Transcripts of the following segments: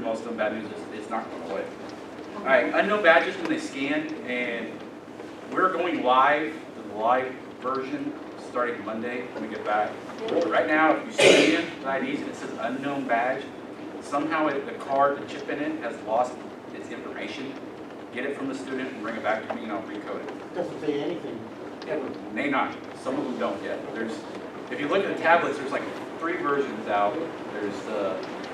most of them. Bad news is it's not going away. All right, unknown badges when they scan, and we're going live, the live version, starting Monday when we get back. Right now, if you scan the IDs and it says unknown badge, somehow the card, the chip in it, has lost its information. Get it from the student and bring it back to me and I'll recode it. Doesn't say anything. It may not. Some of them don't yet. If you look at the tablets, there's like 3 versions out. There's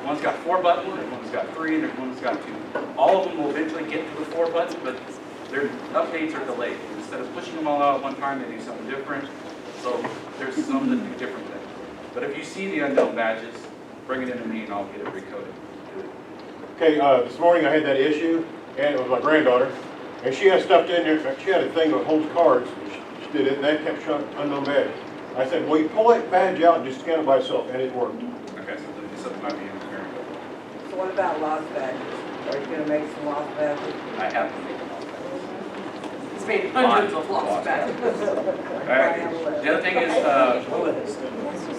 one's got 4 buttons, there's one's got 3, and there's one that's got 2. All of them will eventually get to the 4 button, but their updates are delayed. Instead of pushing them all out at one time, they do something different. So there's some that do different things. But if you see the unknown badges, bring it in to me and I'll get it recoded. Okay, this morning I had that issue, and it was my granddaughter, and she had stuffed in there, she had a thing that holds cards, she did it, and that kept showing unknown badge. I said, well, you pull that badge out and just scan it by itself, and it worked. Okay, so then something might be interfering. So what about lost badges? Are you gonna make some lost badges? I have to make them all. It's made hundreds of lost badges. All right, the other thing is,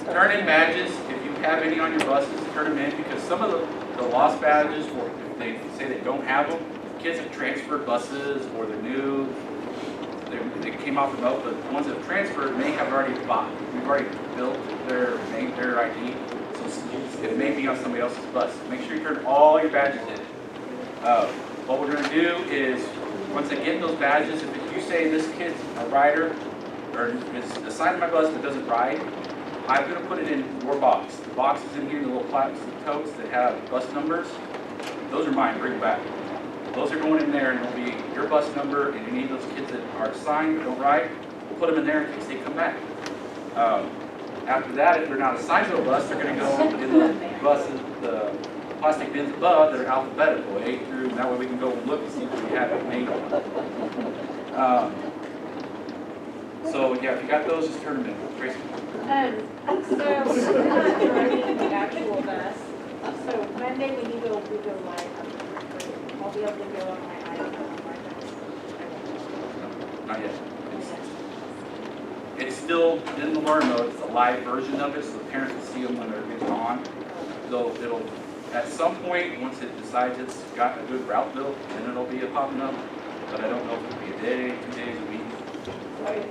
turn in badges. If you have any on your buses, turn them in, because some of the lost badges, or if they say they don't have them, kids have transferred buses or they're new, they came off remote, but the ones that have transferred may have already bought. We've already built their name, their ID, so it may be on somebody else's bus. Make sure you turn all your badges in. What we're going to do is, once they get those badges, if you say this kid's a rider or is assigned to my bus but doesn't ride, I'm going to put it in your box. The box is in here, the little plastic totes that have bus numbers. Those are mine, bring them back. Those are going in there and it'll be your bus number and any of those kids that are assigned but don't ride, we'll put them in there in case they come back. After that, if they're not assigned to a bus, they're going to go in the buses, the plastic bins above that are alphabetical, A through, and that way we can go and look and see if we have it made. So yeah, if you got those, just turn them in. Tracy? So we're not running the actual bus. So Monday when you go, we go live. I'll be able to go on my iPhone on my bus. Not yet. It's still in the learn mode. It's a live version of it, so the parents will see them when they're getting on. It'll at some point, once it decides it's got a good route built, then it'll be popping up. But I don't know if it'll be a day, 2 days, a week. I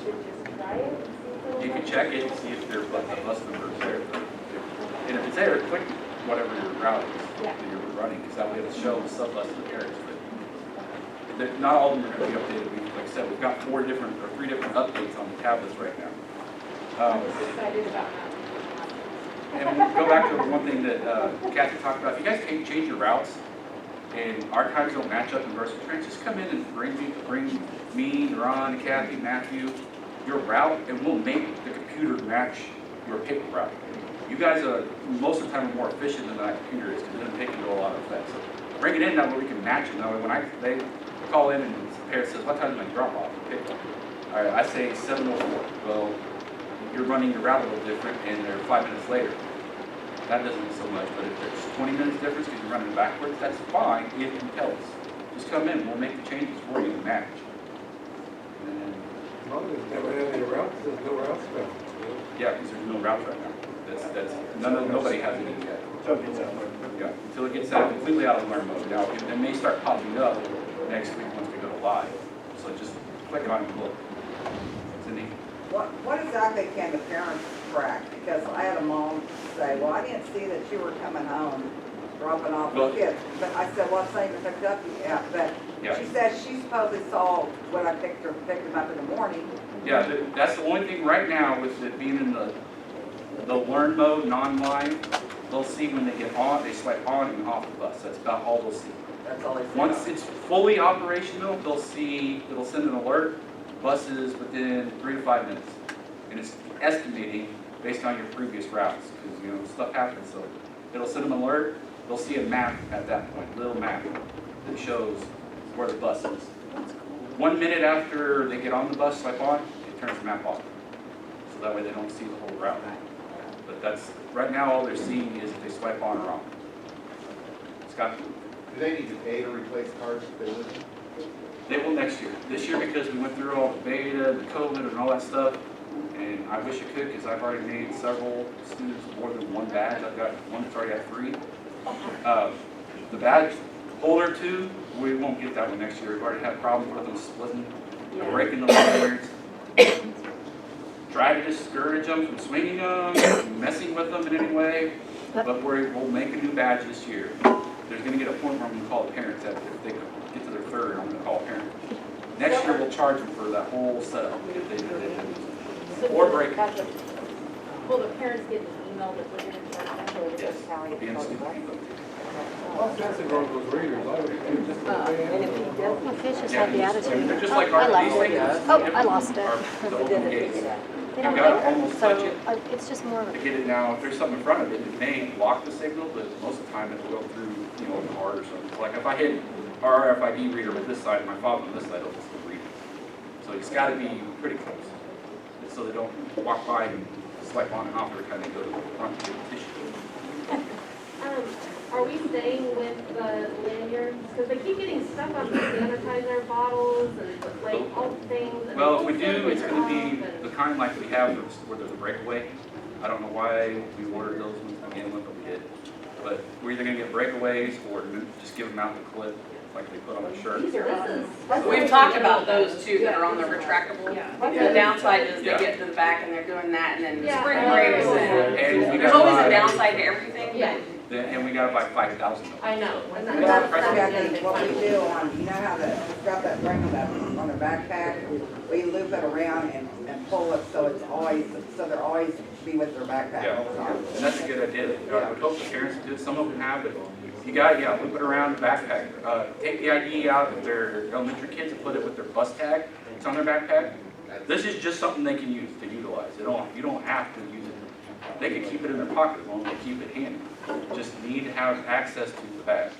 should just try it and see if it'll You can work. check it and see if the bus number is there. And if it's there, click whatever your route is that you're running, because that way it'll show the sub bus to the parents. But not all of them are going to be updated. Like I said, we've got 3 different updates on the tablets right now. I'm just excited about that. And we'll go back to one thing that Kathy talked about. If you guys can't change your routes and our times don't match up in Versal Trains, just come in and bring me, Ron, Kathy, Matthew, your route, and we'll make the computer match your paper route. You guys are, most of the time, are more efficient than that computer is because it doesn't take into a lot of effect. So bring it in that way we can match them. That way when they call in and the parent says, what time is my drop off? All right, I say 7:04. Well, you're running your route a little different and they're 5 minutes later. That doesn't mean so much, but if there's 20 minutes difference because you're running backwards, that's fine if you tell us. Just come in, we'll make the changes for you to match. And Never had any routes, there's no routes now. yeah, because there's no routes right now. Nobody has any yet. Yeah, until it gets out completely out of learn mode. Now, it may start popping up next week once we go to live. So just click on it and look. Cindy? What exactly can the parents track? Because I had a mom say, well, I didn't see that you were coming home, dropping off the Well- kids. But I said, well, it's not even picked up yet. But Yeah. she said she supposedly saw when I picked them up in the morning. Yeah, that's the only thing right now with it being in the learn mode, non-live, they'll see when they get on, they swipe on and off the bus. That's about all they'll see. That's all they said. Once it's fully operational, they'll see, it'll send an alert, buses within 3 to 5 minutes. And it's estimating based on your previous routes, because, you know, stuff happens, so it'll send them an alert, they'll see a map at that point, little map that shows where the bus is. 1 minute after they get on the bus, swipe on, it turns the map off. So that way they don't see the whole route. But that's, right now, all they're seeing is if they swipe on or off. Scott? Do they need to pay to replace cars if they lose? They will next year. This year, because we went through all the beta, the COVID, and all that stuff, and I wish it could, because I've already made several students more than 1 badge. I've got one that's already at 3. The badge holder too, we won't get that one next year. We've already had problems with them splitting, or breaking the lanyards. Try to discourage them from swinging them, messing with them in any way, but we'll make a new badge this year. There's gonna get a point where I'm gonna call the parents, that if they get to their third, I'm gonna call parents. Next year, we'll charge them for that whole setup if they do it. Or break it. Will the parents get an email that we're gonna charge them, or Yes. just Be in the student handbook. Well, that's a girl with those readers, I would think just to pay. Well, kids just Yeah, have the attitude. they're just like I our, left these it. things. Oh, I lost it. Are the open gates. They You've don't got to like almost it, touch so it it's just more of to a, get it now. If there's something in front of it, it may block the signal, but most of the time it'll go through, you know, a card or something. Like if I hit our RFID reader with this side and my fob on this side, it'll just read it. So it's got to be pretty close, so they don't walk by and swipe on and off every time they go to the front to get the tissue. Are we staying with the lanyards? Because they keep getting stuck on the sanitizer bottles and like all things. and Well, if we the do, it's filters going to off be and- the kind like we have where there's a breakaway. I don't know why we ordered those ones to begin with, but we did. But we're either going to get breakaways or just give them out the clip like they put on the shirt. These are us. We've talked about those too that are on the retractable. Yeah. The downside is they Yeah. get to the back and they're doing that and then Yeah. spring breaks and And we there's gotta always a buy- downside to everything. Yeah. And we got to buy 5,000 of them. I know. And That's that's- the price. Jackie, what we do on, you know how it's got that ring on the backpack? We loop it around and pull it so it's always, so they're always be with their backpack Yeah, all the time. and that's a good idea. I would hope the parents do it. Some of them have, but you got, yeah, loop it around the backpack. Take the ID out of their elementary kids and put it with their bus tag. It's on their backpack. This is just something they can use to utilize. You don't have to use it. They can keep it in their pocket as long as they keep it handy. Just need to have access to the badge.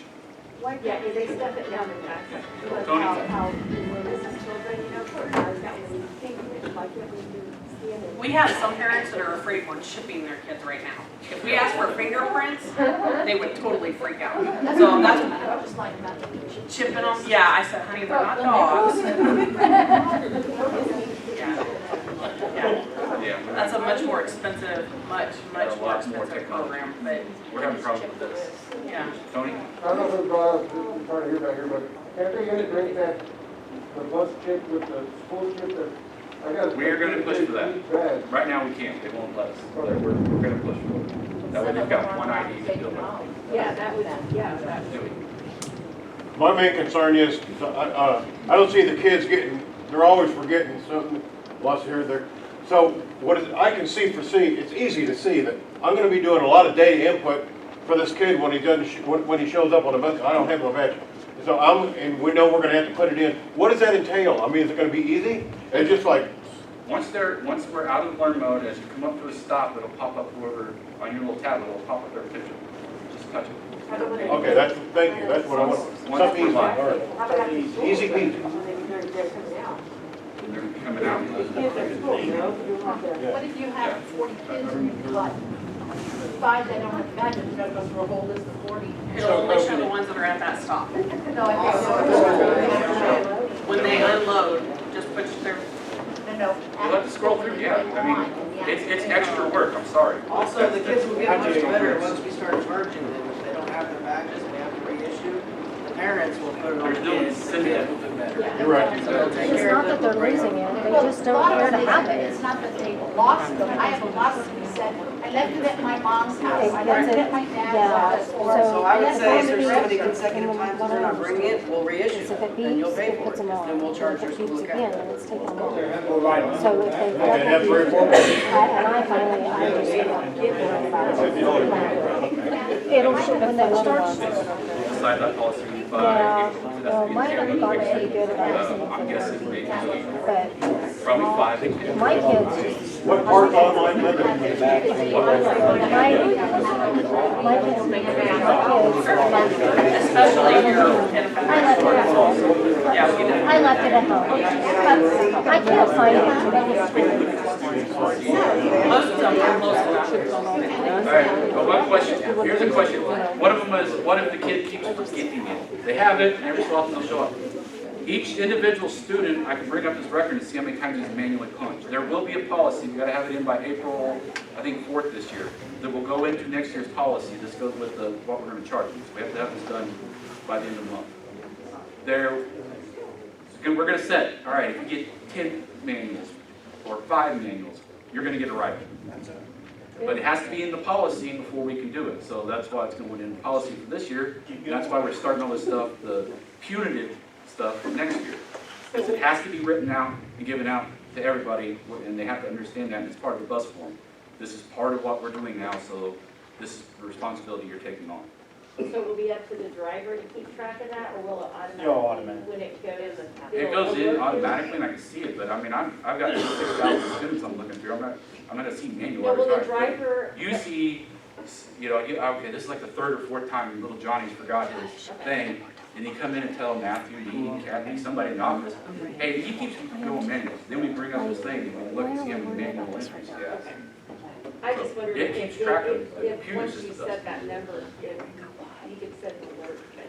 Yeah, they step it down and back. Like Tony. how when this is children, you know, for ours, that was thinking, like what we do, scan it. We have some parents that are afraid we're chipping their kids right now. If we ask for fingerprints, they would totally freak out. So that's I just like that. chipping them. Yeah, I said, honey, they're not dogs. Yeah. Yeah. Yeah, That's a much more expensive, much more Lots more expensive technology. program, but we're having problems with this. yeah. Tony? I don't know if it's brought up, I'm trying to hear back here, but can't they integrate that, the bus chip with the school chip that, I got. We're gonna push for that. Bad. Right now, we can't. They won't let us. We're going to push for it. That way they've got one ID to deal with. Yeah, that would, yeah, that. Do it. My main concern is, I don't see the kids getting, they're always forgetting something, lost here, there. So what is, I can foresee, it's easy to see that I'm gonna be doing a lot of data input for this kid when he doesn't, when he shows up on the bus. I don't have no badge. So and we know we're gonna have to put it in. What does that entail? I mean, is it gonna be easy? It's just like, Once we're out of learn mode, as you come up to a stop, it'll pop up whoever, on your little tablet, it'll pop up their picture. Just touch it. okay, thank you, that's what I want. Something easy, all right. Easy peasy. They're coming out. What if you have 40 kids and you've got 5 that don't have badges, you gotta go through a whole list of 40? It'll only show the ones that are at that stop. No, I think. When they unload, just push their, No. You'll have to scroll through, yeah. I mean, it's extra work, I'm sorry. Also, the kids will get much better once we start charging them. If they don't have their badges and we have to reissue, the parents will put it on the There's no kids and get incentive. them better. You're right. So they'll take it's care not of that them. they're losing it, they just don't care to have it. It's not that they lost them. I have lost them. He said, I left it at my mom's house. I left it at my dad's house. So I would say if there's so many extra, consecutive times that they're not bringing it, we'll reissue If it them, then you'll beeps, pay it for puts it, them on. then we'll charge your If it school beeps again, then account. it's taken long. So if they Okay, that's very double formal. and I finally, I just get worried about it. It'll show when they start. Decide that policy by Yeah, April. So that's well, the mine have beginning gotten of pretty next year. good about I'm guessing maybe But probably 5 to 10. my kids just, What part's online with it? my kids, especially if you're in a I left it at home. yeah, we can. I left it at home. But I can't find it. Most of them are close to All right, but one question, here's a question. One of them is, what if the kid keeps forgetting it? They have it, and every so often they'll show up. Each individual student, I can bring up his record and see how many times he's manually punched. There will be a policy, you gotta have it in by April, I think 4th this year. that will go into next year's policy. This goes with what we're going to charge you. So we have to have this done by the end of the month. We're going to set, all right, if you get 10 manuals or 5 manuals, you're going to get a rifle. But it has to be in the policy before we can do it. So that's why it's going in the policy for this year. And that's why we're starting all this stuff, the punitive stuff for next year. Because it has to be written out and given out to everybody, and they have to understand that, and it's part of the bus form. This is part of what we're doing now, so this is the responsibility you're taking on. So it will be up to the driver to keep track of that, or will it automatically? No, automatic. When it goes? It goes in automatically, and I can see it, but I mean, I've got 6,000 students I'm looking through. I'm not gonna see manual No, every will the time. driver? You see, okay, this is like the 3rd or 4th time little Johnny's forgot his thing, and he come in and tell Matthew, Dean, Kathy, somebody in the office, hey, he keeps going manuals. Then we bring up this thing, and we look and see how many manual entries he has. I just wondered It if, keeps track of the if computer once you system. set that number, if you could set an alert, but.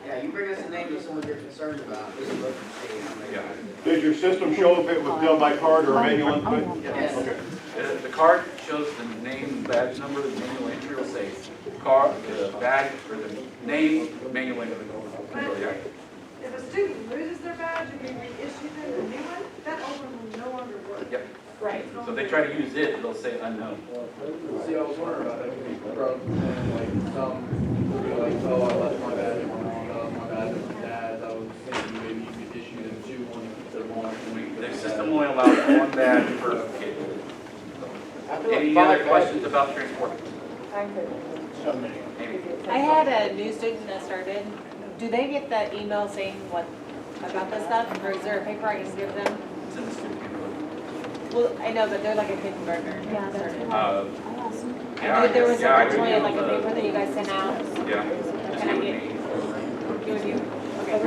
Yeah, you bring us a name of someone you're concerned about, just look and see how many. Yeah. Did your system show if it was done by card or manual input? Yes. Okay. The card shows the name, badge number, the manual entry will say card, the badge, or the name, manual entry. Yeah. If a student loses their badge and we reissue them a new one, that old one will no longer work. Yep. Right. So if they try to use it, it'll say unknown. See, I was wondering about that, broke, and like some, would be like, oh, I left my badge at home, my badge at my dad's, I was thinking maybe you could issue them 2 when they're one. The system only allows 1 badge per kid. Any other questions about transport? I had a new student that started. Do they get the email saying what about this stuff, or is there a paper I can give them? Send the student handbook. Well, I know, but they're like a kindergartner. Yeah, that's started. what I asked. There was yeah, I originally agree like a with paper that you guys sent out. Yeah. Can I get you and you? Okay.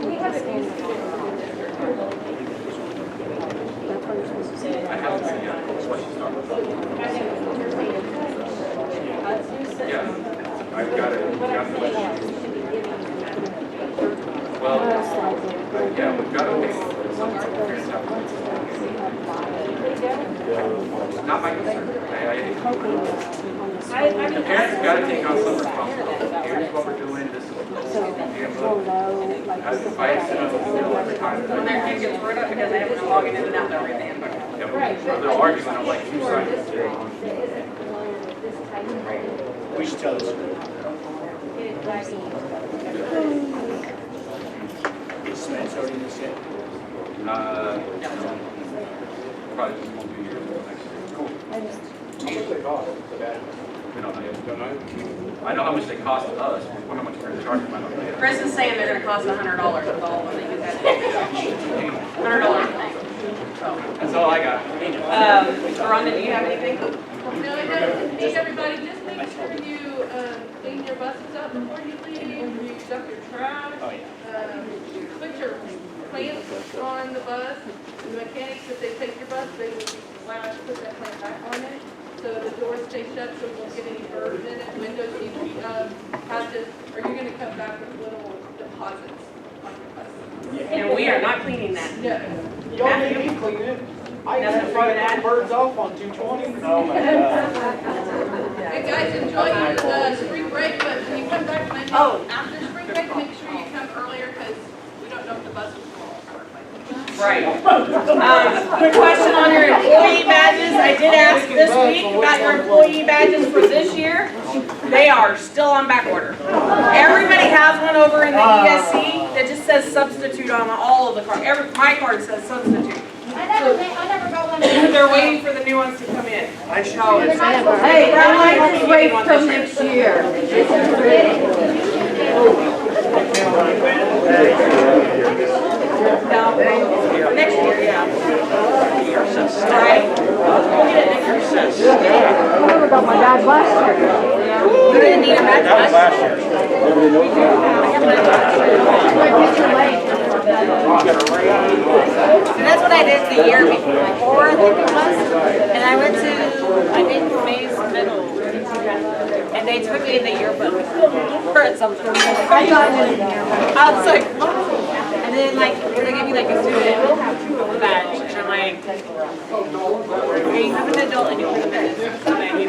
We have it in. That's what you're supposed to say. I haven't seen yet what she's talking about. Yeah, I've got it. Got the list. Well, yeah, we've got a big, some parents have. Not my concern. The parents have got to take on some responsibility. Here's what we're doing, this is what we're So doing. we'll know, like. As advice, every time. When their kid gets word up because they haven't been logging in and out, they'll read the handbook. Yeah, they're arguing on like 2 sides. We should tell this. Is cement already in this yet? Probably won't be here until next year. Cool. How much they cost, the badge? We don't know yet. I know how much they cost us, but how much we're going to charge them, I don't know yet. Chris is saying they're gonna cost $100 with all of them, they use that. $100 thing. That's all I got. Rhonda, do you have anything? No, it doesn't. Hey, everybody, just make sure you clean your buses up before you leave, you dump your trash. Oh, yeah. Put your plants on the bus. The mechanics, if they take your bus, they will be allowed to put that plant back on it. So the doors stay shut so we won't get any birds in it. Windows need to be patches, or you're gonna come back with little deposits on your bus. And we are not cleaning that. No. You don't need me cleaning it. I Nothing can for fight that. the birds off on 220. Oh my God. Hey guys, enjoy your spring break, but when you come back Monday, after spring break, make sure you come earlier because we don't know if the buses will all start by then. Right. Quick question on your employee badges. I did ask this week about your employee badges for this year. They are still on back order. Everybody has one over in the ESC that just says substitute on all of the cards. My card says substitute. I never got one. They're waiting for the new ones to come in. I should So, be. hey, I might just wait till next year. No, next year, yeah. Right? We'll get it next year. I never got my badge last year. You didn't need a badge last year? And that's what I did the year before, I think it was. And I went to, I think, Mays Middle. And they took me in the yearbook for something. I was like, what? And then like, they're gonna give me like a student badge. And I'm like, okay, you have an adult and you put them in.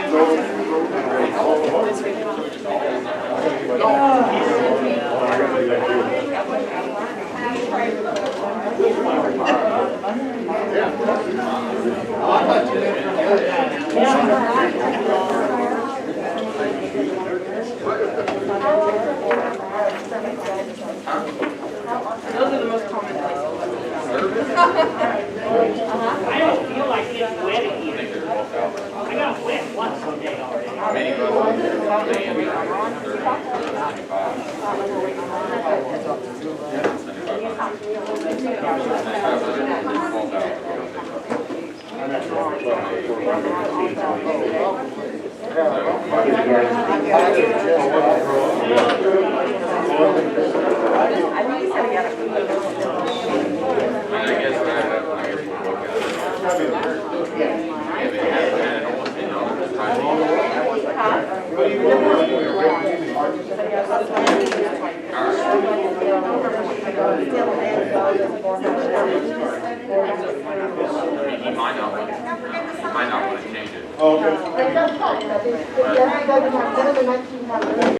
Those are the most common places. I don't feel like getting wet again. I got wet once someday already. Many You might not want to change it. Okay.